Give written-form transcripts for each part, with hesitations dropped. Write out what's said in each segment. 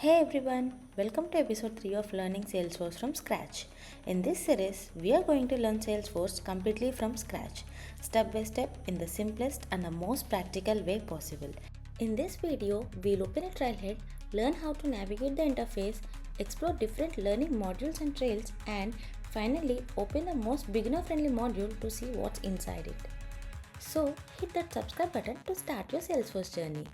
Hey everyone, welcome to episode 3 of Learning Salesforce from Scratch. In this series, we are going to learn Salesforce completely from scratch, step by step in the simplest and the most practical way possible. In this video, we'll open a Trailhead, learn how to navigate the interface, explore different learning modules and trails, and finally open the most beginner friendly module to see what's inside it. So, hit that subscribe button to start your Salesforce journey.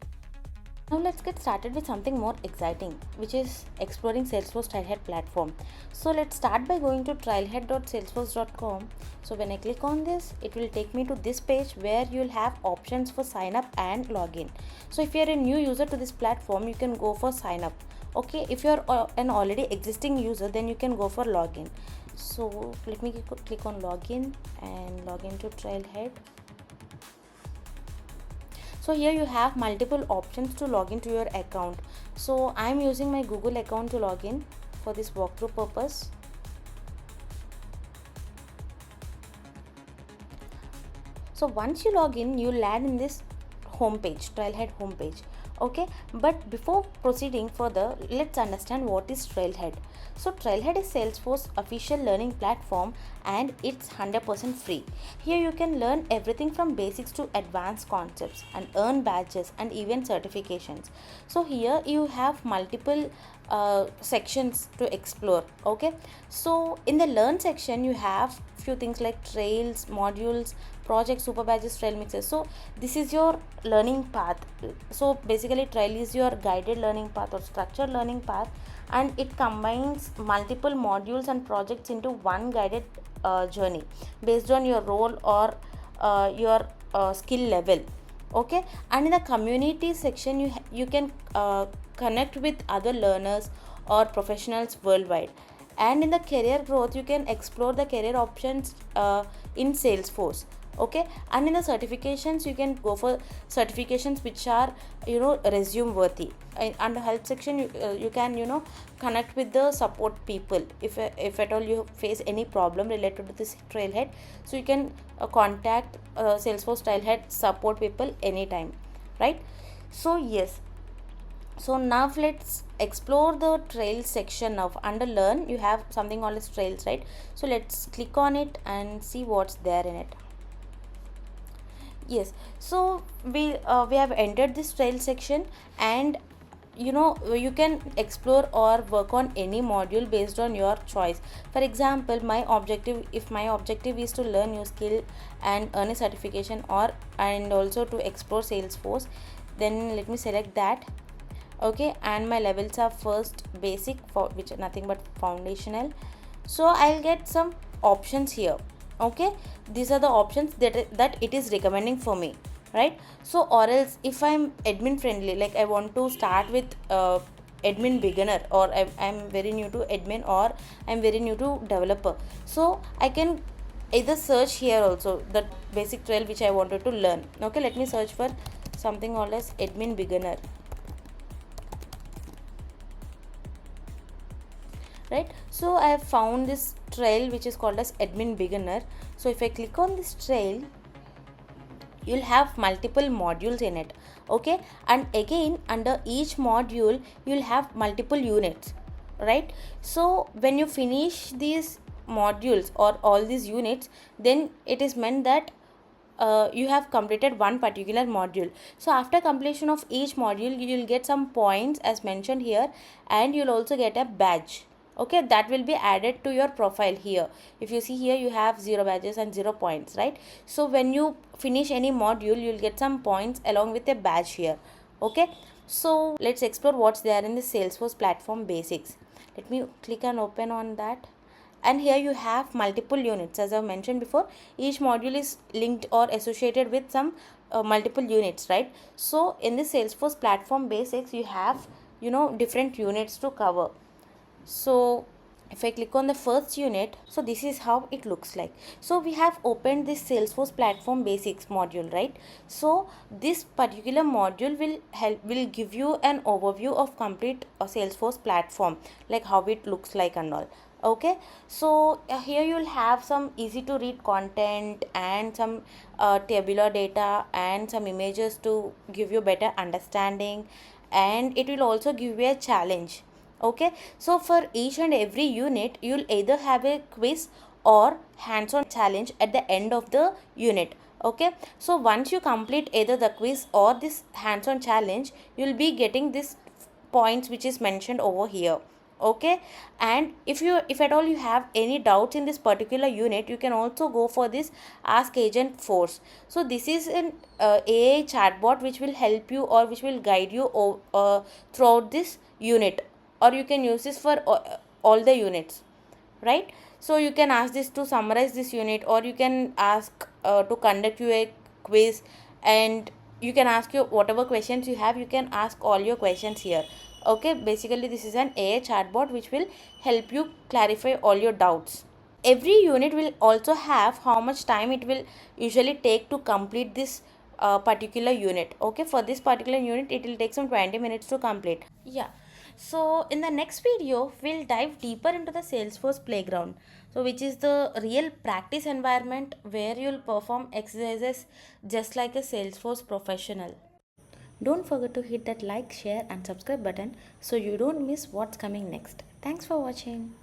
Now let's get started with something more exciting, which is exploring Salesforce Trailhead platform. So let's start by going to trailhead.salesforce.com. So when I click on this, it will take me to this page where you'll have options for sign up and login. So if you're a new user to this platform, you can go for sign up. Okay, if you're an already existing user, then you can go for login. So let me click on login and log into Trailhead. So here you have multiple options to log into your account. So I'm using my Google account to log in for this walkthrough purpose. So once you log in, you'll land in this homepage, Trailhead homepage. Okay, but before proceeding further, let's understand what is Trailhead. So Trailhead is Salesforce official learning platform and it's 100% free. Here you can learn everything from basics to advanced concepts and earn badges and even certifications. So here you have multiple sections to explore. Okay, so in the learn section you have few things like trails, modules, project, super badges, trail mixes. So this is your learning path. So basically trail is your guided learning path or structured learning path, and it combines multiple modules and projects into one guided journey based on your role or your skill level. Okay, and in the community section you can connect with other learners or professionals worldwide. And in the career growth, you can explore the career options in Salesforce. Okay, and in the certifications, you can go for certifications which are resume worthy. And the help section, you can connect with the support people if at all you face any problem related to this Trailhead. So you can contact Salesforce Trailhead support people anytime, right? So yes, so now let's explore the trails section. Now under learn you have something called as trails, right? So let's click on it and see what's there in it. Yes, so we have entered this trail section, and you can explore or work on any module based on your choice. For example, my objective, if my objective is to learn new skill and earn a certification, or and also to explore Salesforce, then let me select that. Okay, and my levels are first basic, for which are nothing but foundational. So I'll get some options here. Okay, these are the options that it is recommending for me, right? So or else if I'm admin friendly, like I want to start with admin beginner, or I'm very new to admin, or I'm very new to developer, so I can either search here also the basic trail which I wanted to learn. Okay, let me search for something called as admin beginner, right? So I have found this trail which is called as admin beginner. So if I click on this trail, you'll have multiple modules in it. Okay, and again under each module you'll have multiple units, right? So when you finish these modules or all these units, then it is meant that you have completed one particular module. So after completion of each module, you'll get some points as mentioned here, and you'll also get a badge. Okay, that will be added to your profile here. If you see here, you have 0 badges and 0 points, right? So when you finish any module, you'll get some points along with a badge here. Okay, so let's explore what's there in the Salesforce platform basics. Let me click and open on that. And here you have multiple units. As I mentioned before, each module is linked or associated with some multiple units, right? So in the Salesforce platform basics, you have different units to cover. So if I click on the first unit, so this is how it looks like. So we have opened this Salesforce platform basics module, right? So this particular module will give you an overview of complete Salesforce platform, like how it looks like and all. Okay, so here you'll have some easy to read content and some tabular data and some images to give you better understanding. and it will also give you a challenge. Okay, so for each and every unit you'll either have a quiz or hands-on challenge at the end of the unit. Okay, so once you complete either the quiz or this hands-on challenge, you'll be getting this points which is mentioned over here. Okay, and if at all you have any doubts in this particular unit, you can also go for this ask agent force. So this is an AI chatbot which will help you or which will guide you throughout this unit, or you can use this for all the units, right? So you can ask this to summarize this unit, or you can ask to conduct you a quiz, and you can ask your whatever questions you have, you can ask all your questions here. Okay, basically this is an AI chatbot which will help you clarify all your doubts. Every unit will also have how much time it will usually take to complete this particular unit. Okay, for this particular unit it will take some 20 minutes to complete. Yeah, so in the next video we'll dive deeper into the Salesforce playground, so which is the real practice environment where you'll perform exercises just like a Salesforce professional. Don't forget to hit that like, share and subscribe button so you don't miss what's coming next. Thanks for watching.